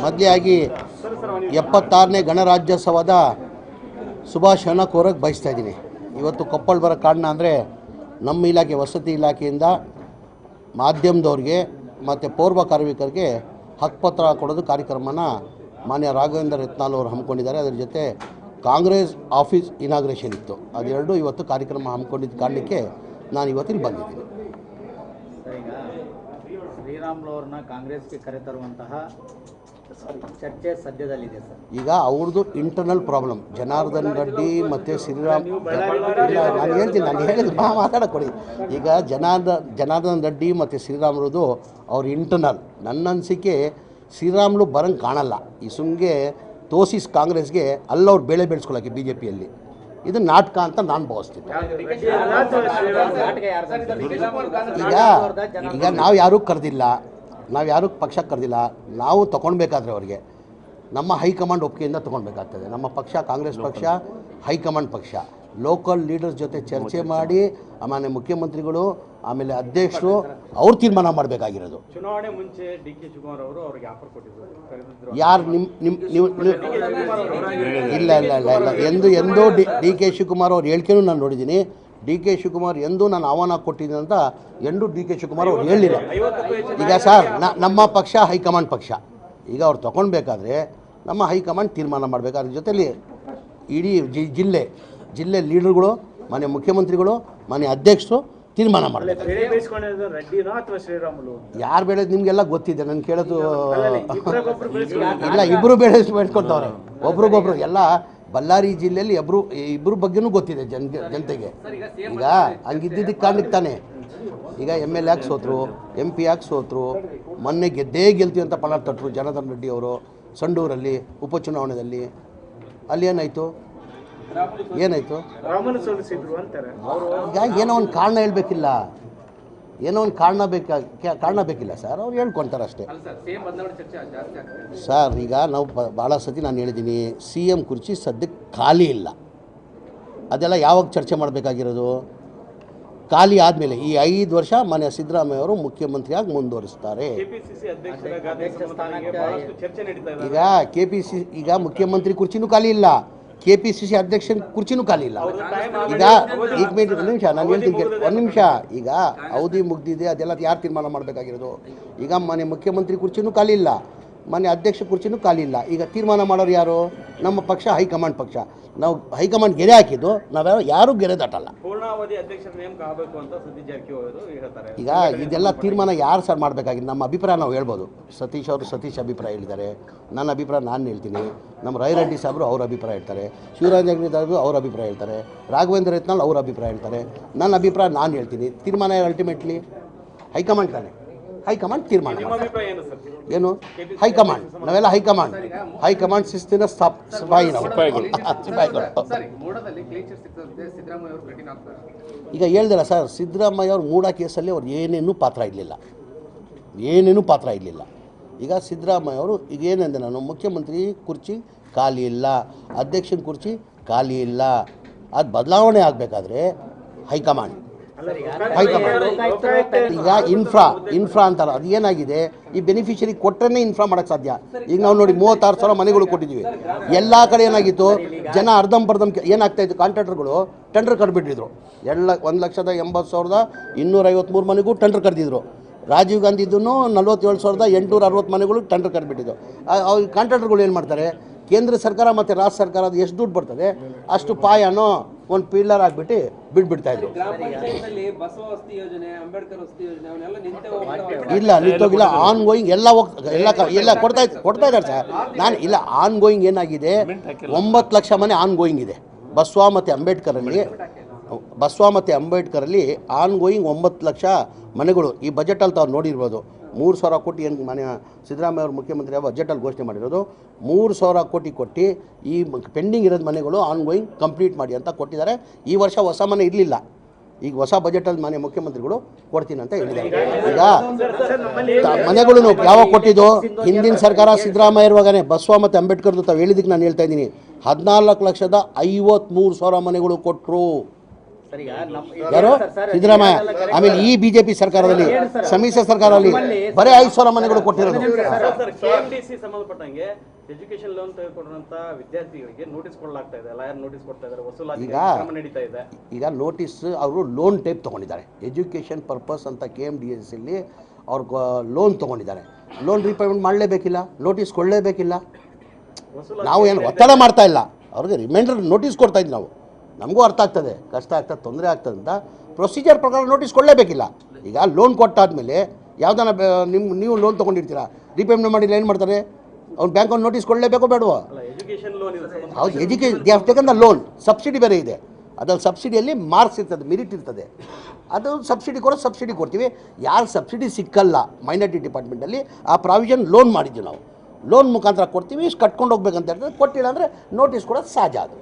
ಮೊದಲಾಗಿ 76ನೇ ಗಣರಾಜ್ಯೋತ್ಸವದ ಶುಭಾಶಯನ ಕೋರಕ್ಕೆ ಬಯಸ್ತಾ ಇದ್ದೀನಿ. ಇವತ್ತು ಕೊಪ್ಪಳ ಬರೋ ಕಾರಣ ಅಂದರೆ ನಮ್ಮ ಇಲಾಖೆ ವಸತಿ ಇಲಾಖೆಯಿಂದ ಮಾಧ್ಯಮದವ್ರಿಗೆ ಮತ್ತು ಪೂರ್ವ ಕಾರ್ಮಿಕರಿಗೆ ಹಕ್ಕುಪತ್ರ ಕೊಡೋದು ಕಾರ್ಯಕ್ರಮನ ಮಾನ್ಯ ರಾಘವೇಂದ್ರ ರತ್ನಾಲ್ ಅವರು ಹಮ್ಮಿಕೊಂಡಿದ್ದಾರೆ. ಅದರ ಜೊತೆ ಕಾಂಗ್ರೆಸ್ ಆಫೀಸ್ ಇನಾಗ್ರೇಷನ್ ಇತ್ತು, ಅದೆರಡು ಇವತ್ತು ಕಾರ್ಯಕ್ರಮ ಹಮ್ಮಿಕೊಂಡಿದ್ದ ಕಾರಣಕ್ಕೆ ನಾನು ಇವತ್ತಿಲ್ಲಿ ಬಂದಿದ್ದೀನಿ. ಶ್ರೀರಾಮುಲು ಅವ್ರನ್ನ ಕಾಂಗ್ರೆಸ್ಗೆ ಕರೆತರುವಂತಹ ಚರ್ಚೆ ಸದ್ಯದಲ್ಲಿದೆ ಸರ್. ಈಗ ಅವ್ರದ್ದು ಇಂಟರ್ನಲ್ ಪ್ರಾಬ್ಲಮ್. ಜನಾರ್ದನ್ ರೆಡ್ಡಿ ಮತ್ತು ಶ್ರೀರಾಮ್ ನಾನು ಹೇಳಿದ್ದು ಮಾತಾಡೋಕೆ ಕೊಡಿ. ಈಗ ಜನಾರ್ದನ್ ರೆಡ್ಡಿ ಮತ್ತು ಶ್ರೀರಾಮುಲುದು ಅವ್ರ ಇಂಟರ್ನಲ್. ನನ್ನ ಅನಿಸಿಕೆ ಶ್ರೀರಾಮುಲು ಬರಂಗೆ ಕಾಣಲ್ಲ. ಈ ಸುಮ್ಗೆ ತೋಸಿಸ್ ಕಾಂಗ್ರೆಸ್ಗೆ ಅಲ್ಲವ್ರು ಬೇಳೆ ಬೆಳೆಸ್ಕೊಳ್ಳೋಕ್ಕೆ ಬಿ ಜೆ ಪಿಯಲ್ಲಿ ಇದು ನಾಟಕ ಅಂತ ನಾನು ಭಾವಿಸ್ತೀನಿ. ಈಗ ನಾವು ಯಾರೂ ಕರೆದಿಲ್ಲ, ನಾವು ಯಾರೂ ಪಕ್ಷಕ್ಕೆ ಕರೆದಿಲ್ಲ. ನಾವು ತೊಗೊಳ್ಬೇಕಾದ್ರೆ ಅವ್ರಿಗೆ ನಮ್ಮ ಹೈಕಮಾಂಡ್ ಒಪ್ಪಿಗೆಯಿಂದ ತೊಗೊಳ್ಬೇಕಾಗ್ತದೆ. ನಮ್ಮ ಪಕ್ಷ ಕಾಂಗ್ರೆಸ್ ಪಕ್ಷ ಹೈಕಮಾಂಡ್ ಪಕ್ಷ. ಲೋಕಲ್ ಲೀಡರ್ಸ್ ಜೊತೆ ಚರ್ಚೆ ಮಾಡಿ ಆಮೇಲೆ ಮುಖ್ಯಮಂತ್ರಿಗಳು ಆಮೇಲೆ ಅಧ್ಯಕ್ಷರು ಅವ್ರು ತೀರ್ಮಾನ ಮಾಡಬೇಕಾಗಿರೋದು. ಚುನಾವಣೆ ಮುಂಚೆ ಡಿ ಕೆ ಶಿವಕುಮಾರ್ ಅವರು ಅವರಿಗೆ ಆಫರ್ ಕೊಟ್ಟಿದ್ರು. ಯಾರು ನೀವು ಇಲ್ಲ ಇಲ್ಲ ಇಲ್ಲ ಇಲ್ಲ ಎಂದೂ ಡಿ ಕೆ ಶಿವಕುಮಾರ್ ಅವ್ರು ಹೇಳಿಕೆನೂ ನಾನು ನೋಡಿದ್ದೀನಿ. ಡಿ ಕೆ ಶಿವಕುಮಾರ್ ಎಂದೂ ನಾನು ಆಹ್ವಾನ ಕೊಟ್ಟಿದ್ದೀನಿ ಅಂತ ಎಂದೂ ಡಿ ಕೆ ಶಿವಕುಮಾರ್ ಅವ್ರು ಹೇಳಿಲ್ಲ. ಈಗ ಸರ್ ನಮ್ಮ ಪಕ್ಷ ಹೈಕಮಾಂಡ್ ಪಕ್ಷ. ಈಗ ಅವ್ರು ತೊಗೊಳ್ಬೇಕಾದ್ರೆ ನಮ್ಮ ಹೈಕಮಾಂಡ್ ತೀರ್ಮಾನ ಮಾಡಬೇಕು. ಅದ್ರ ಜೊತೆಲಿ ಇಡೀ ಜಿಲ್ಲೆ ಲೀಡರ್ಗಳು, ಮಾನ್ಯ ಮುಖ್ಯಮಂತ್ರಿಗಳು, ಮಾನ್ಯ ಅಧ್ಯಕ್ಷರು ತೀರ್ಮಾನ ಮಾಡಬೇಕು. ಯಾರು ಬೆಳೆದು ನಿಮಗೆಲ್ಲ ಗೊತ್ತಿದೆ. ನಾನು ಕೇಳೋದು ಇಲ್ಲ, ಇಬ್ಬರು ಬೆಳೆಸ್ಕೊಳ್ತವ್ರೆ ಒಬ್ರಿಗೊಬ್ರು. ಎಲ್ಲ ಬಳ್ಳಾರಿ ಜಿಲ್ಲೆಯಲ್ಲಿ ಇಬ್ಬರು ಬಗ್ಗೆನೂ ಗೊತ್ತಿದೆ ಜನತೆಗೆ. ಈಗ ಹಂಗಿದ್ದಿದ್ದಕ್ಕೆ ಕಾರಣಕ್ಕೆ ತಾನೆ ಈಗ MLA ಯಾಕೆ ಸೋತರು, MP ಯಾಕೆ ಸೋತರು, ಮೊನ್ನೆ ಗೆಲ್ತೀವಿ ಅಂತ ಪಣ ತಟ್ಟರು ಜನಾರ್ದನ್ ರೆಡ್ಡಿ ಅವರು ಸಂಡೂರಲ್ಲಿ ಉಪಚುನಾವಣೆಯಲ್ಲಿ. ಅಲ್ಲಿ ಏನಾಯಿತು? ಈಗ ಏನೋ ಒಂದು ಕಾರಣ ಹೇಳ್ಬೇಕಿಲ್ಲ, ಏನೋ ಒಂದು ಕಾರಣ ಬೇಕಿಲ್ಲ ಸರ್. ಅವ್ರು ಹೇಳ್ಕೊಳ್ತಾರೆ ಅಷ್ಟೇ ಸರ್. ಈಗ ನಾವು ಭಾಳ ಸತಿ ನಾನು ಹೇಳಿದ್ದೀನಿ, CM ಕುರ್ಚಿ ಸದ್ಯಕ್ಕೆ ಖಾಲಿ ಇಲ್ಲ. ಅದೆಲ್ಲ ಯಾವಾಗ ಚರ್ಚೆ ಮಾಡಬೇಕಾಗಿರೋದು? ಖಾಲಿ ಆದಮೇಲೆ ಈ 5 ವರ್ಷ ಮಾನ್ಯ ಸಿದ್ದರಾಮಯ್ಯ ಅವರು ಮುಖ್ಯಮಂತ್ರಿಯಾಗಿ ಮುಂದುವರಿಸ್ತಾರೆ. ಈಗ KPCC ಈಗ ಮುಖ್ಯಮಂತ್ರಿ ಕುರ್ಚಿನೂ ಖಾಲಿ ಇಲ್ಲ, KPCC ಅಧ್ಯಕ್ಷನ ಕುರ್ಚಿನೂ ಖಾಲಿ ಇಲ್ಲ. ಈಗ ಒಂದು ನಿಮಿಷ ನಾನು ಹೇಳ್ತೀನಿ, ಒಂದು ನಿಮಿಷ. ಈಗ ಅವಧಿ ಮುಗ್ದಿದೆ, ಅದೆಲ್ಲ ಯಾರು ತೀರ್ಮಾನ ಮಾಡಬೇಕಾಗಿರೋದು? ಈಗ ಮಾನ್ಯ ಮುಖ್ಯಮಂತ್ರಿ ಕುರ್ಚಿನೂ ಖಾಲಿ ಇಲ್ಲ, ಮಾನ್ಯ ಅಧ್ಯಕ್ಷ ಕುರ್ಚಿನೂ ಖಾಲಿ ಇಲ್ಲ. ಈಗ ತೀರ್ಮಾನ ಮಾಡೋರು ಯಾರು? ನಮ್ಮ ಪಕ್ಷ ಹೈಕಮಾಂಡ್ ಪಕ್ಷ. ನಾವು ಹೈಕಮಾಂಡ್ ಗೆರೆ ಹಾಕಿದ್ದು, ನಾವು ಯಾರೂ ಗೆರೆ ದಾಟಲ್ಲ. ಈಗ ಇದೆಲ್ಲ ತೀರ್ಮಾನ ಯಾರು ಸರ್ ಮಾಡಬೇಕಾಗಿದೆ? ನಮ್ಮ ಅಭಿಪ್ರಾಯ ನಾವು ಹೇಳ್ಬೋದು. ಸತೀಶ್ ಅವರು ಸತೀಶ್ ಅಭಿಪ್ರಾಯ ಹೇಳಿದ್ದಾರೆ, ನನ್ನ ಅಭಿಪ್ರಾಯ ನಾನು ಹೇಳ್ತೀನಿ, ನಮ್ಮ ರಾಯರೆಡ್ಡಿ ಸಾಹೇಬರು ಅವ್ರ ಅಭಿಪ್ರಾಯ ಹೇಳ್ತಾರೆ, ಶಿವರಾಜ್ ಸಾಹೇಬರು ಅವ್ರ ಅಭಿಪ್ರಾಯ ಹೇಳ್ತಾರೆ, ರಾಘವೇಂದ್ರ ರತ್ನಾಲ್ ಅವ್ರ ಅಭಿಪ್ರಾಯ ಹೇಳ್ತಾರೆ, ನನ್ನ ಅಭಿಪ್ರಾಯ ನಾನು ಹೇಳ್ತೀನಿ. ತೀರ್ಮಾನ ಅಲ್ಟಿಮೇಟ್ಲಿ ಹೈಕಮಾಂಡ್ ತಾನೆ. ಹೈಕಮಾಂಡ್ ತೀರ್ಮಾನ ಏನು? ಹೈಕಮಾಂಡ್, ನಾವೆಲ್ಲ ಹೈಕಮಾಂಡ್ ಶಿಸ್ತಿನ ಸಿಪಾಯಿ ನಾವು. ಈಗ ಹೇಳ್ದಲ್ಲ ಸರ್, ಸಿದ್ದರಾಮಯ್ಯ ಅವ್ರ ಮೂಡ ಕೇಸಲ್ಲಿ ಅವ್ರು ಏನೇನೂ ಪಾತ್ರ ಇರಲಿಲ್ಲ. ಈಗ ಸಿದ್ದರಾಮಯ್ಯ ಅವರು ಈಗ ಏನಂದೆ, ನಾನು ಮುಖ್ಯಮಂತ್ರಿ ಕುರ್ಚಿ ಖಾಲಿ ಇಲ್ಲ, ಅಧ್ಯಕ್ಷನ ಕುರ್ಚಿ ಖಾಲಿ ಇಲ್ಲ. ಅದು ಬದಲಾವಣೆ ಆಗಬೇಕಾದ್ರೆ ಹೈಕಮಾಂಡ್. ಈಗ ಇನ್ಫ್ರಾ ಅಂತಾರ, ಅದು ಏನಾಗಿದೆ? ಈ ಬೆನಿಫಿಷರಿ ಕೊಟ್ಟರೆ ಇನ್ಫ್ರಾ ಮಾಡೋಕ್ಕೆ ಸಾಧ್ಯ. ಈಗ ನಾವು ನೋಡಿ 36,000 ಮನೆಗಳು ಕೊಟ್ಟಿದ್ದೀವಿ. ಎಲ್ಲ ಕಡೆ ಏನಾಗಿತ್ತು, ಜನ ಅರ್ಧಂಬರ್ಧಂ ಏನಾಗ್ತಾಯಿತ್ತು, ಕಾಂಟ್ರಾಕ್ಟರ್ಗಳು ಟೆಂಡರ್ ಕರೆಬಿಟ್ಟಿದ್ರು. 1,80,253 ಮನೆಗೂ ಟೆಂಡರ್ ಕರೆದಿದ್ರು. ರಾಜೀವ್ ಗಾಂಧಿದೂ 47,860 ಮನೆಗಳು ಟೆಂಡರ್ ಕರೆಬಿಟ್ಟಿದ್ದು. ಕಾಂಟ್ರಾಕ್ಟರ್ಗಳು ಏನು ಮಾಡ್ತಾರೆ? ಕೇಂದ್ರ ಸರ್ಕಾರ ಮತ್ತು ರಾಜ್ಯ ಸರ್ಕಾರ ಅದು ಎಷ್ಟು ದುಡ್ಡು ಬರ್ತದೆ ಅಷ್ಟು ಪಾಯನೋ ಒಂದು ಪಿಲ್ಲರ್ ಆಗಿಬಿಟ್ಟು ಬಿಟ್ಬಿಡ್ತಾಯಿದ್ರು. ಇಲ್ಲ ನಿಂತೋಗಿಲ್ಲ, ಆನ್ ಗೋಯಿಂಗ್ ಎಲ್ಲ ಕೊಡ್ತಾ ಇದ್ದಾರೆ ಸರ್. ನಾನು ಇಲ್ಲ, ಆನ್ ಗೋಯಿಂಗ್ ಏನಾಗಿದೆ, 9 ಲಕ್ಷ ಮನೆ ಆನ್ ಗೋಯಿಂಗ್ ಇದೆ. ಬಸವ ಮತ್ತು ಅಂಬೇಡ್ಕರಲ್ಲಿ ಆನ್ ಗೋಯಿಂಗ್ 9 ಲಕ್ಷ ಮನೆಗಳು. ಈ ಬಜೆಟಲ್ಲಿ ತಾವು ನೋಡಿರ್ಬೋದು, 3,000 ಕೋಟಿ ಏನು ಮಾನ್ಯ ಸಿದ್ದರಾಮಯ್ಯ ಅವರು ಮುಖ್ಯಮಂತ್ರಿ ಬಜೆಟಲ್ಲಿ ಘೋಷಣೆ ಮಾಡಿರೋದು. 3,000 ಕೋಟಿ ಕೊಟ್ಟು ಈ ಪೆಂಡಿಂಗ್ ಇರೋದು ಮನೆಗಳು ಆನ್ ಗೋಯಿಂಗ್ ಕಂಪ್ಲೀಟ್ ಮಾಡಿ ಅಂತ ಕೊಟ್ಟಿದ್ದಾರೆ. ಈ ವರ್ಷ ಹೊಸ ಮನೆ ಇರಲಿಲ್ಲ, ಈಗ ಹೊಸ ಬಜೆಟಲ್ಲಿ ಮಾನ್ಯ ಮುಖ್ಯಮಂತ್ರಿಗಳು ಕೊಡ್ತೀನಿ ಅಂತ ಹೇಳಿದ್ದಾರೆ. ಈಗ ಮನೆಗಳು ಯಾವಾಗ ಕೊಟ್ಟಿದ್ದು? ಹಿಂದಿನ ಸರ್ಕಾರ ಸಿದ್ದರಾಮಯ್ಯ ಇರುವಾಗಲೇ ಬಸವ ಮತ್ತು ಅಂಬೇಡ್ಕರ್ದು ತಾವು ಹೇಳಿದ್ದಕ್ಕೆ ನಾನು ಹೇಳ್ತಾ ಇದ್ದೀನಿ. 14,53,000 ಮನೆಗಳು ಕೊಟ್ಟರು. ಸರ್ ಈಗ ಯಾರು ಸಿದ್ದರಾಮಯ್ಯ ಆಮೇಲೆ ಈ ಬಿಜೆಪಿ ಸರ್ಕಾರದಲ್ಲಿ ಸಮ್ಮಿಶ್ರ ಸರ್ಕಾರದಲ್ಲಿ ಬರೀ 5,000 ಮನೆಗಳು ಕೊಟ್ಟಿರೋದು. ಸರ್ KMDC ಸಂಬಂಧಪಟ್ಟಂಗೆ ಎಜುಕೇಶನ್ ಲೋನ್ ತೆಗೆದುಕೊಂಡಂತ ವಿದ್ಯಾರ್ಥಿಗಳಿಗೆ ನೋಟಿಸ್ ಕೊಡಲಾಗ್ತಾ ಇದೆ, ಲಾಯರ್ ನೋಟಿಸ್ ಕೊಡ್ತಾ ಇದ್ದಾರೆ, ವಸೂಲಾತಿ ಕ್ರಮ ನಡೀತಾ ಇದೆ. ಈಗ ನೋಟಿಸ್ ಅವರು ಲೋನ್ ಟೈಪ್ ತೊಗೊಂಡಿದ್ದಾರೆ, ಎಜುಕೇಷನ್ ಪರ್ಪಸ್ ಅಂತ KMDC ಅವ್ರಿಗೆ ಲೋನ್ ತೊಗೊಂಡಿದ್ದಾರೆ. ಲೋನ್ ರೀಪೇಮೆಂಟ್ ಮಾಡಲೇಬೇಕಿಲ್ಲ, ನೋಟಿಸ್ ಕೊಡಲೇಬೇಕಿಲ್ಲ. ನಾವು ಏನು ಒತ್ತಡ ಮಾಡ್ತಾ ಇಲ್ಲ, ಅವ್ರಿಗೆ ರಿಮೈಂಡರ್ ನೋಟಿಸ್ ಕೊಡ್ತಾ ಇದ್ವಿ. ನಾವು ನಮಗೂ ಅರ್ಥ ಆಗ್ತದೆ, ಕಷ್ಟ ಆಗ್ತದೆ, ತೊಂದರೆ ಆಗ್ತದೆ ಅಂತ ಪ್ರೊಸೀಜರ್ ಪ್ರಕಾರ ನೋಟಿಸ್ ಕೊಡಲೇಬೇಕಿಲ್ಲ. ಈಗ ಲೋನ್ ಕೊಟ್ಟಾದಮೇಲೆ ಯಾವುದನ್ನ ನೀವು ಲೋನ್ ತೊಗೊಂಡಿರ್ತೀರಾ, ರೀಪೇಮೆಂಟ್ ಮಾಡಿಲ್ಲ ಏನು ಮಾಡ್ತಾರೆ, ಅವ್ನು ಬ್ಯಾಂಕ್ ಅವ್ನು ನೋಟಿಸ್ ಕೊಡಲೇಬೇಕೋ ಬೇಡವೋ? ಎಜುಕೇಶನ್ ಲೋನ್ ಹೌದು, education they have taken the loan. Subsidy ಬೇರೆ ಇದೆ, ಅದ್ರಲ್ಲಿ ಸಬ್ಸಿಡಿಯಲ್ಲಿ ಮಾರ್ಕ್ಸ್ ಇರ್ತದೆ, ಮೆರಿಟ್ ಇರ್ತದೆ. ಅದು ಸಬ್ಸಿಡಿ ಸಬ್ಸಿಡಿ ಕೊಡ್ತೀವಿ. ಯಾರು ಸಬ್ಸಿಡಿ ಸಿಕ್ಕಲ್ಲ ಮೈನಾರಿಟಿ ಡಿಪಾರ್ಟ್ಮೆಂಟಲ್ಲಿ ಆ ಪ್ರಾವಿಷನ್ ಲೋನ್ ಮಾಡಿದ್ದೀವಿ ನಾವು. ಲೋನ್ ಮುಖಾಂತರ ಕೊಡ್ತೀವಿ, ಇಷ್ಟು ಕಟ್ಕೊಂಡು ಹೋಗ್ಬೇಕಂತ ಹೇಳ್ತಾರೆ. ಕೊಟ್ಟಿಲ್ಲ ಅಂದರೆ ನೋಟಿಸ್ ಕೊಡೋದು ಸಹಜ. ಅದು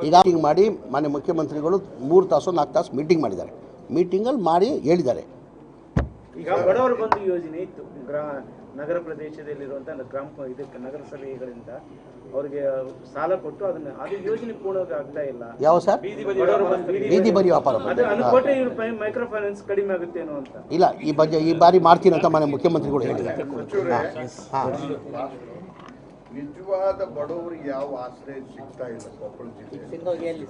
ಈಗ ಹಿಂಗೆ ಮಾಡಿ ಮಾನ್ಯ ಮುಖ್ಯಮಂತ್ರಿಗಳು 3 ತಾಸು 4 ತಾಸು ಮೀಟಿಂಗ್ ಮಾಡಿದ್ದಾರೆ. ಮೀಟಿಂಗಲ್ಲಿ ಮಾಡಿ ಹೇಳಿದ್ದಾರೆ. ಈಗ ಬಡವರ ಬಂಧು ಯೋಜನೆ ಇತ್ತು, ನಗರ ಪ್ರದೇಶದಲ್ಲಿರುವಂಥ ಇದಕ್ಕೆ ನಗರಸಭೆಗಳಿಂದ ಅವರಿಗೆ ಸಾಲ ಕೊಟ್ಟು ಅದು ಯೋಜನೆ ಪೂರ್ಣವಾಗಿ ಆಗ್ತಾ ಇಲ್ಲ. ಯಾವ ಸರ್? ಬೀದಿ ಬದಿ ವ್ಯಾಪಾರ. ಮೈಕ್ರೋ ಫೈನಾನ್ಸ್ ಕಡಿಮೆ ಆಗುತ್ತೇನೋ ಅಂತ. ಇಲ್ಲ, ಈ ಬಾರಿ ಮಾಡ್ತೀನಿ ಅಂತ ಮಾನ್ಯ ಮುಖ್ಯಮಂತ್ರಿಗಳು ಹೇಳಿದ್ದಾರೆ. ನಿಜವಾದ ಬಡವರಿಗೆ ಯಾವ ಆಶ್ರಯ ಸಿಗ್ತಾ ಇಲ್ಲ ಕೊಪ್ಪಳ ಜಿಲ್ಲೆ. ಸಿಂಧೋಗಿಯಲ್ಲಿ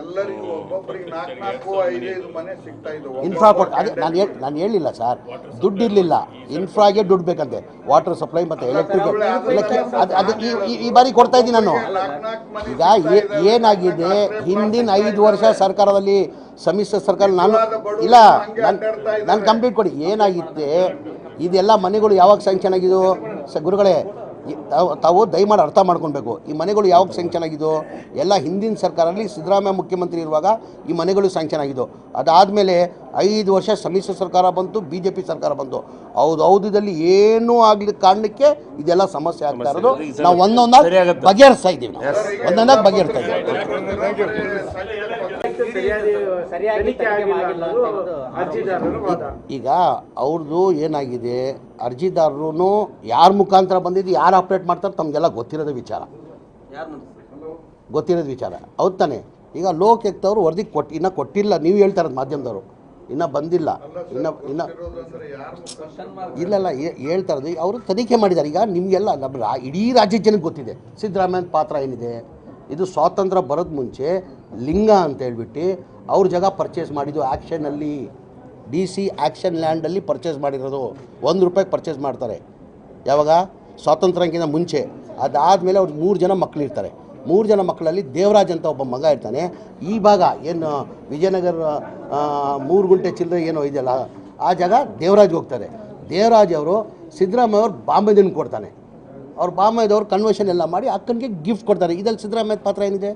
ಎಲ್ಲರಿಗೂ ಒಬ್ಬೊಬ್ಬರಿಗೆ 4-5 ಮನೆ ಸಿಗ್ತಾ ಇದ್ದವು. ಇನ್ಫ್ರಾ ಕೊಟ್ಟು ಅದೇ ನಾನು ಹೇಳಿಲ್ಲ ಸರ್, ದುಡ್ಡು ಇರಲಿಲ್ಲ, ಇನ್ಫ್ರಾಗೆ ದುಡ್ಡು ಬೇಕಂತೆ. ವಾಟರ್ ಸಪ್ಲೈ ಮತ್ತು ಎಲೆಕ್ಟ್ರಿಕ್ ಅದು ಈ ಬಾರಿ ಕೊಡ್ತಾ ಇದ್ದೀನಿ ನಾನು. ಈಗ ಏನಾಗಿದೆ, ಹಿಂದಿನ 5 ವರ್ಷ ಸರ್ಕಾರದಲ್ಲಿ ಸಮ್ಮಿಶ್ರ ಸರ್ಕಾರ ನಾನು ಕಂಪ್ಲೀಟ್ ಕೊಡಿ. ಏನಾಗಿತ್ತೆ, ಇದೆಲ್ಲ ಮನೆಗಳು ಯಾವಾಗ ಸ್ಯಾಂಕ್ಷನ್ ಆಗಿದ್ದು ಗುರುಗಳೇ? ತಾವು ದಯಮಾಡಿ ಅರ್ಥ ಮಾಡ್ಕೊಳ್ಬೇಕು. ಈ ಮನೆಗಳು ಯಾವಾಗ ಸ್ಯಾಂಕ್ಷನ್ ಆಗಿದ್ದು? ಎಲ್ಲ ಹಿಂದಿನ ಸರ್ಕಾರದಲ್ಲಿ ಸಿದ್ದರಾಮಯ್ಯ ಮುಖ್ಯಮಂತ್ರಿ ಇರುವಾಗ ಈ ಮನೆಗಳು ಸ್ಯಾಂಕ್ಷನ್ ಆಗಿದ್ದು. ಅದಾದಮೇಲೆ 5 ವರ್ಷ ಸಮ್ಮಿಶ್ರ ಸರ್ಕಾರ ಬಂತು, BJP ಸರ್ಕಾರ ಬಂತು. ಹೌದದಲ್ಲಿ ಏನೂ ಆಗಲಿ ಕಾರಣಕ್ಕೆ ಇದೆಲ್ಲ ಸಮಸ್ಯೆ ಆಗ್ತಾ ಇರೋದು. ನಾವು ಒಂದೊಂದಾಗಿ ಬಗೆಹರಿಸ್ತಾ ಇದ್ದೀವಿ. ಒಂದೊಂದಾಗಿ ಬಗೆಹರಿಸ್ತಾ ಇದ್ದೀವಿ. ಈಗ ಅವ್ರದ್ದು ಏನಾಗಿದೆ, ಅರ್ಜಿದಾರರು ಯಾರ ಮುಖಾಂತರ ಬಂದಿದ್ದು, ಯಾರು ಆಪ್ರೇಟ್ ಮಾಡ್ತಾರೆ ತಮಗೆಲ್ಲ ಗೊತ್ತಿರೋದು ವಿಚಾರ. ಹೌದು ತಾನೆ? ಈಗ ಲೋಕಾಯುಕ್ತವ್ರು ವರದಿ ಇನ್ನೂ ಕೊಟ್ಟಿಲ್ಲ. ನೀವು ಹೇಳ್ತಾ ಇರೋದು ಮಾಧ್ಯಮದವರು, ಇನ್ನೂ ಬಂದಿಲ್ಲ. ಇಲ್ಲ ಹೇಳ್ತಾ ಇರೋದು ಅವರು ತನಿಖೆ ಮಾಡಿದ್ದಾರೆ. ಈಗ ನಿಮಗೆಲ್ಲ ನಮ್ಮ ಇಡೀ ರಾಜ್ಯದ ಜನಕ್ಕೆ ಗೊತ್ತಿದೆ ಸಿದ್ದರಾಮಯ್ಯನ ಪಾತ್ರ ಏನಿದೆ. ಇದು ಸ್ವಾತಂತ್ರ್ಯ ಬರೋದು ಮುಂಚೆ ಲಿಂಗ ಅಂತ ಹೇಳ್ಬಿಟ್ಟು ಅವ್ರ ಜಾಗ ಪರ್ಚೇಸ್ ಮಾಡಿದ್ದು ಆ್ಯಕ್ಷನಲ್ಲಿ, DC ಆ್ಯಕ್ಷನ್ ಲ್ಯಾಂಡಲ್ಲಿ ಪರ್ಚೇಸ್ ಮಾಡಿರೋದು. ₹1 ಪರ್ಚೇಸ್ ಮಾಡ್ತಾರೆ. ಯಾವಾಗ? ಸ್ವಾತಂತ್ರ್ಯಕ್ಕಿಂತ ಮುಂಚೆ. ಅದಾದಮೇಲೆ ಅವ್ರಿಗೆ 3 ಜನ ಮಕ್ಕಳಿರ್ತಾರೆ. 3 ಜನ ಮಕ್ಕಳಲ್ಲಿ ದೇವರಾಜ್ ಅಂತ ಒಬ್ಬ ಮಗ ಇರ್ತಾನೆ. ಈ ಭಾಗ ಏನು ವಿಜಯನಗರ 3 ಗುಂಟೆ ಚಿಲ್ಲರೆ ಏನೋ ಇದೆಯಲ್ಲ, ಆ ಜಾಗ ದೇವರಾಜ್ಗೆ ಹೋಗ್ತಾರೆ. ದೇವರಾಜ್ ಅವರು ಸಿದ್ದರಾಮಯ್ಯ ಅವ್ರು ಬಾಂಬೆದನ್ನು ಕೊಡ್ತಾನೆ. ಅವ್ರು ಬಾಂಬೆದವ್ರು ಕನ್ವರ್ಷನ್ ಎಲ್ಲ ಮಾಡಿ ಅಕ್ಕನಿಗೆ ಗಿಫ್ಟ್ ಕೊಡ್ತಾರೆ. ಇದಲ್ಲಿ ಸಿದ್ದರಾಮಯ್ಯ ಪಾತ್ರ ಏನಿದೆ?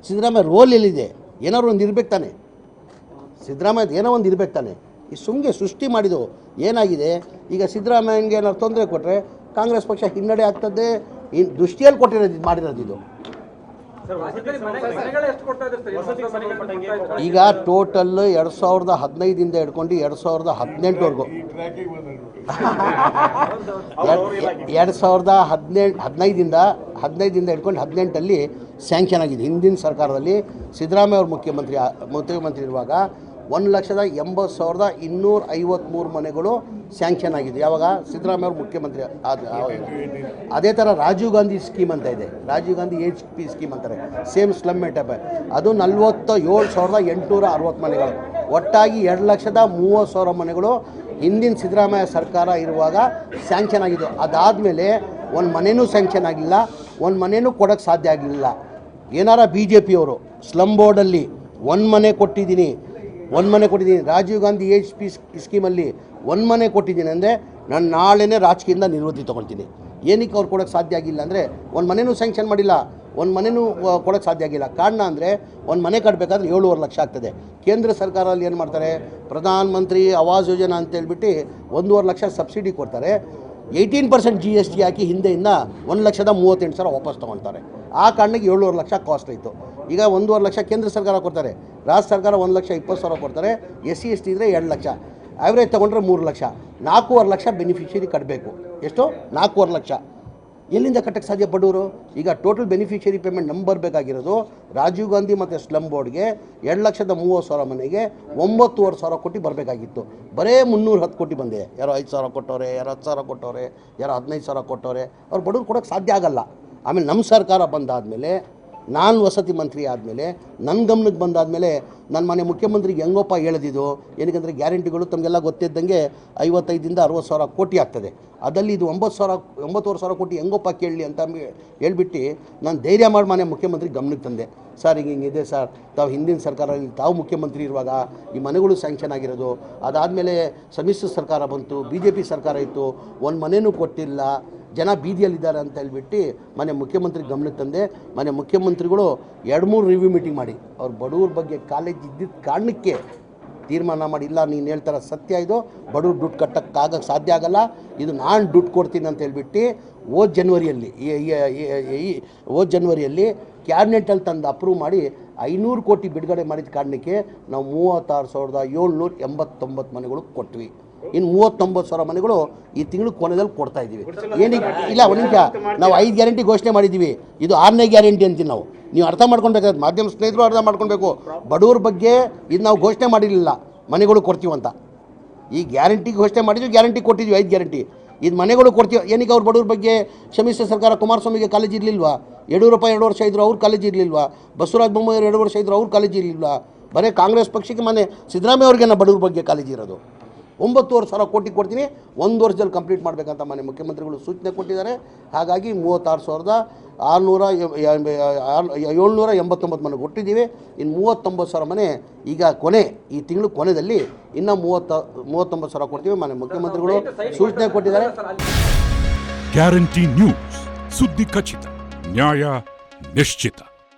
ಸಿದ್ದರಾಮಯ್ಯ ರೋಲ್ ಎಲ್ಲಿದೆ? ಏನಾದ್ರು ಒಂದು ಇರ್ಬೇಕು ತಾನೆ. ಸಿದ್ದರಾಮಯ್ಯದ ಏನೋ ಒಂದು ಇರ್ಬೇಕು ತಾನೆ. ಈ ಸುಮ್ಗೆ ಸೃಷ್ಟಿ ಮಾಡಿದ್ದು ಏನಾಗಿದೆ? ಈಗ ಸಿದ್ದರಾಮಯ್ಯನಿಗೆ ಏನಾದ್ರು ತೊಂದರೆ ಕೊಟ್ಟರೆ ಕಾಂಗ್ರೆಸ್ ಪಕ್ಷ ಹಿನ್ನಡೆ ಆಗ್ತದೆ. ದೃಷ್ಟಿಯಲ್ಲಿ ಕೊಟ್ಟಿರೋದು ಮಾಡಿರೋದು ಇದು. ಈಗ ಟೋಟಲ್ 2015 ಹಿಡ್ಕೊಂಡು 2018ವರೆಗೂ 2015 ಹಿಡ್ಕೊಂಡು 18 ಸ್ಯಾಂಕ್ಷನ್ ಆಗಿದೆ. ಹಿಂದಿನ ಸರ್ಕಾರದಲ್ಲಿ ಸಿದ್ದರಾಮಯ್ಯ ಅವ್ರ ಮುಖ್ಯಮಂತ್ರಿ ಇರುವಾಗ 1,80,253 ಮನೆಗಳು ಸ್ಯಾಂಕ್ಷನ್ ಆಗಿದೆ. ಯಾವಾಗ? ಸಿದ್ದರಾಮಯ್ಯ ಅವ್ರ ಮುಖ್ಯಮಂತ್ರಿ ಅದೇ ಥರ ರಾಜೀವ್ ಗಾಂಧಿ ಸ್ಕೀಮ್ ಅಂತ ಇದೆ, ರಾಜೀವ್ ಗಾಂಧಿ HP ಸ್ಕೀಮ್ ಅಂತಾರೆ, ಸೇಮ್ ಸ್ಲಮ್ ಟೈಪ್. ಅದು 47,860 ಮನೆಗಳು. ಒಟ್ಟಾಗಿ 2,30,000 ಮನೆಗಳು ಹಿಂದಿನ ಸಿದ್ದರಾಮಯ್ಯ ಸರ್ಕಾರ ಇರುವಾಗ ಸ್ಯಾಂಕ್ಷನ್ ಆಗಿದ್ದು. ಅದಾದಮೇಲೆ ಒಂದು ಮನೆಯೂ ಸ್ಯಾಂಕ್ಷನ್ ಆಗಿಲ್ಲ, ಒಂದು ಮನೆಯೂ ಕೊಡೋಕ್ಕೆ ಸಾಧ್ಯ ಆಗಲಿಲ್ಲ. ಏನಾರ BJP ಅವರು ಸ್ಲಮ್ ಬೋರ್ಡಲ್ಲಿ ಒಂದು ಮನೆ ಕೊಟ್ಟಿದ್ದೀನಿ, ರಾಜೀವ್ ಗಾಂಧಿ HP ಸ್ಕೀಮಲ್ಲಿ 1 ಮನೆ ಕೊಟ್ಟಿದ್ದೀನಿ ಅಂದರೆ ನಾನು ನಾಳೆನೇ ರಾಜಕೀಯದಿಂದ ನಿವೃತ್ತಿ ತೊಗೊಳ್ತೀನಿ. ಏನಕ್ಕೆ ಅವ್ರು ಕೊಡೋಕ್ಕೆ ಸಾಧ್ಯ ಆಗಿಲ್ಲ ಅಂದರೆ, ಒಂದು ಮನೆಯೂ ಸ್ಯಾಂಕ್ಷನ್ ಮಾಡಿಲ್ಲ, ಒಂದು ಮನೆಯೂ ಕೊಡೋಕ್ಕೆ ಸಾಧ್ಯ ಆಗಿಲ್ಲ. ಕಾರಣ ಅಂದರೆ ಒಂದು ಮನೆ ಕಟ್ಟಬೇಕಾದ್ರೆ 7.5 ಲಕ್ಷ ಆಗ್ತದೆ. ಕೇಂದ್ರ ಸರ್ಕಾರದಲ್ಲಿ ಏನು ಮಾಡ್ತಾರೆ, ಪ್ರಧಾನ ಮಂತ್ರಿ ಆವಾಸ್ ಯೋಜನಾ ಅಂತೇಳ್ಬಿಟ್ಟು 1.5 ಲಕ್ಷ ಸಬ್ಸಿಡಿ ಕೊಡ್ತಾರೆ. 18% GST ಹಾಕಿ ಹಿಂದೆಯಿಂದ 1,38,000 ವಾಪಸ್ ತೊಗೊಳ್ತಾರೆ. ಆ ಕಾರಣಕ್ಕೆ 7.5 ಲಕ್ಷ ಕಾಸ್ಟ್ ಆಯಿತು. ಈಗ 1.5 ಲಕ್ಷ ಕೇಂದ್ರ ಸರ್ಕಾರ ಕೊಡ್ತಾರೆ, ರಾಜ್ಯ ಸರ್ಕಾರ 1,20,000 ಕೊಡ್ತಾರೆ. SC ST ಇದ್ದರೆ 2 ಲಕ್ಷ, ಆ್ಯಾವ್ರೇಜ್ ತೊಗೊಂಡ್ರೆ 3 ಲಕ್ಷ. 4.5 ಲಕ್ಷ ಬೆನಿಫಿಷರಿ ಕಟ್ಟಬೇಕು. ಎಷ್ಟು? 4.5 ಲಕ್ಷ. ಎಲ್ಲಿಂದ ಕಟ್ಟಕ್ಕೆ ಸಾಧ್ಯ ಬಡವರು? ಈಗ ಟೋಟಲ್ ಬೆನಿಫಿಷಿಯರಿ ಪೇಮೆಂಟ್ ನಂಬರ್ ಬೇಕಾಗಿರೋದು ರಾಜೀವ್ ಗಾಂಧಿ ಮತ್ತು ಸ್ಲಮ್ ಬೋರ್ಡ್ಗೆ 2,30,30,000 ಮನೆಗೆ 9,500 ಕೋಟಿ ಬರಬೇಕಾಗಿತ್ತು. ಬರೇ 310 ಕೋಟಿ ಬಂದೆ. ಯಾರೋ 5,000 ಕೊಟ್ಟವ್ರೆ, ಯಾರೋ 10,000 ಕೊಟ್ಟವ್ರೆ, ಯಾರೋ 15,000 ಕೊಟ್ಟವ್ರೆ. ಅವ್ರು ಬಡವ್ರು ಕೊಡೋಕ್ಕೆ ಸಾಧ್ಯ ಆಗಲ್ಲ. ಆಮೇಲೆ ನಮ್ಮ ಸರ್ಕಾರ ಬಂದಾದಮೇಲೆ, ನಾನು ವಸತಿ ಮಂತ್ರಿ ಆದಮೇಲೆ, ನನ್ನ ಗಮನಕ್ಕೆ ಬಂದಾದಮೇಲೆ ನನ್ನ ಮನೆ ಮುಖ್ಯಮಂತ್ರಿಗೆ ಹೆಂಗೋಪ್ಪ ಹೇಳಿದ್ದು, ಏನಕ್ಕೆ ಗ್ಯಾರಂಟಿಗಳು ತಮಗೆಲ್ಲ ಗೊತ್ತಿದ್ದಂಗೆ 55,000 to 60,000 ಕೋಟಿ ಆಗ್ತದೆ. ಅದರಲ್ಲಿ ಇದು 9,500 ಕೋಟಿ ಹೆಂಗೋಪ್ಪ ಕೇಳಲಿ ಅಂತ ಹೇಳ್ಬಿಟ್ಟು ನಾನು ಧೈರ್ಯ ಮಾಡಿ ಮನೆ ಮುಖ್ಯಮಂತ್ರಿ ಗಮನಕ್ಕೆ ತಂದೆ. ಸರ್ ಹಿಂಗಿದೆ ಸರ್, ತಾವು ಹಿಂದಿನ ಸರ್ಕಾರದಲ್ಲಿ ತಾವು ಮುಖ್ಯಮಂತ್ರಿ ಇರುವಾಗ ಈ ಮನೆಗಳು ಸ್ಯಾಂಕ್ಷನ್ ಆಗಿರೋದು, ಅದಾದಮೇಲೆ ಸಮ್ಮಿಶ್ರ ಸರ್ಕಾರ ಬಂತು, BJP ಸರ್ಕಾರ ಇತ್ತು, ಒಂದು ಮನೆಯೂ ಕೊಟ್ಟಿಲ್ಲ, ಜನ ಬೀದಿಯಲ್ಲಿದ್ದಾರೆ ಅಂತ ಹೇಳ್ಬಿಟ್ಟು ಮನೆ ಮುಖ್ಯಮಂತ್ರಿ ಗಮನಕ್ಕೆ ತಂದೆ. ಮನೆ ಮುಖ್ಯಮಂತ್ರಿಗಳು 2-3 ರಿವ್ಯೂ ಮೀಟಿಂಗ್ ಮಾಡಿ ಅವ್ರ ಬಡವ್ರ ಬಗ್ಗೆ ಕಾಲೇಜ್ ಇದ್ದಿದ್ದ ಕಾರಣಕ್ಕೆ ತೀರ್ಮಾನ ಮಾಡಿ, ಇಲ್ಲ ನೀನು ಹೇಳ್ತಾರ ಸತ್ಯ, ಇದು ಬಡವ್ರು ದುಡ್ಡು ಕಟ್ಟೋಕ್ಕಾಗಕ್ಕೆ ಸಾಧ್ಯ ಆಗಲ್ಲ, ಇದು ನಾನು ದುಡ್ಡು ಕೊಡ್ತೀನಿ ಅಂತ ಹೇಳ್ಬಿಟ್ಟು ಹೋದ ಜನವರಿಯಲ್ಲಿ ಕ್ಯಾಬಿನೆಟಲ್ಲಿ ತಂದು ಅಪ್ರೂವ್ ಮಾಡಿ 500 ಕೋಟಿ ಬಿಡುಗಡೆ ಮಾಡಿದ ಕಾರಣಕ್ಕೆ ನಾವು 36,789 ಮನೆಗಳು ಕೊಟ್ವಿ. ಇನ್ನು 39,000 ಮನೆಗಳು ಈ ತಿಂಗಳು ಕೊನೆಯಲ್ಲಿ ಕೊಡ್ತಾ ಇದ್ದೀವಿ. ಏನಕ್ಕೆ ಇಲ್ಲ, ಒಂದು ನಿಮಿಷ, ನಾವು 5 ಗ್ಯಾರಂಟಿ ಘೋಷಣೆ ಮಾಡಿದ್ದೀವಿ, ಇದು 6ನೇ ಗ್ಯಾರಂಟಿ ಅಂತೀವಿ ನಾವು. ನೀವು ಅರ್ಥ ಮಾಡ್ಕೊಳ್ಬೇಕಾದ್ರೆ ಮಾಧ್ಯಮ ಸ್ನೇಹಿತರು ಅರ್ಥ ಮಾಡ್ಕೊಳ್ಬೇಕು. ಬಡವ್ರ ಬಗ್ಗೆ ಇದು ನಾವು ಘೋಷಣೆ ಮಾಡಿರಲಿಲ್ಲ ಮನೆಗಳು ಕೊಡ್ತೀವಂತ. ಈ ಗ್ಯಾರಂಟಿ ಘೋಷಣೆ ಮಾಡಿದ್ವಿ, ಗ್ಯಾರಂಟಿ ಕೊಟ್ಟಿದ್ವಿ, 5 ಗ್ಯಾರಂಟಿ. ಇದು ಮನೆಗಳು ಕೊಡ್ತೀವಿ. ಏನಕ್ಕೆ ಅವ್ರ ಬಡವ್ರ ಬಗ್ಗೆ ಸಮ್ಮಿಶ್ರ ಸರ್ಕಾರ ಕುಮಾರಸ್ವಾಮಿಗೆ ಕಾಲೇಜ್ ಇರಲಿಲ್ವಾ? ಯಡಿಯೂರಪ್ಪ 2 ವರ್ಷ ಇದ್ದರು, ಅವ್ರ ಕಾಲೇಜ್ ಇರಲಿಲ್ವಾ? ಬಸವರಾಜ ಬೊಮ್ಮಾಯಿ 2 ವರ್ಷ ಇದ್ದರು, ಅವ್ರ ಕಾಲೇಜ್ ಇರಲಿಲ್ವಾ? ಬರೀ ಕಾಂಗ್ರೆಸ್ ಪಕ್ಷಕ್ಕೆ ಮನೆ ಸಿದ್ದರಾಮಯ್ಯ ಅವ್ರಿಗೆ ಬಡವ್ರ ಬಗ್ಗೆ ಕಾಲೇಜ್ ಇರೋದು. 9,500 ಕೋಟಿ ಕೊಡ್ತೀನಿ, 1 ವರ್ಷದಲ್ಲಿ ಕಂಪ್ಲೀಟ್ ಮಾಡಬೇಕಂತ ಮನೆ ಮುಖ್ಯಮಂತ್ರಿಗಳು ಸೂಚನೆ ಕೊಟ್ಟಿದ್ದಾರೆ. ಹಾಗಾಗಿ 36,789 ಮನೆ ಕೊಟ್ಟಿದ್ದೀವಿ. ಇನ್ನು 39,000 ಮನೆ ಈಗ ಈ ತಿಂಗಳು ಕೊನೆಯಲ್ಲಿ ಇನ್ನೂ 39,000 ಕೊಡ್ತೀವಿ. ಮನೆ ಮುಖ್ಯಮಂತ್ರಿಗಳು ಸೂಚನೆ ಕೊಟ್ಟಿದ್ದಾರೆ. ಗ್ಯಾರಂಟಿ ನ್ಯೂಸ್, ಸುದ್ದಿ ಖಚಿತ, ನ್ಯಾಯ ನಿಶ್ಚಿತ.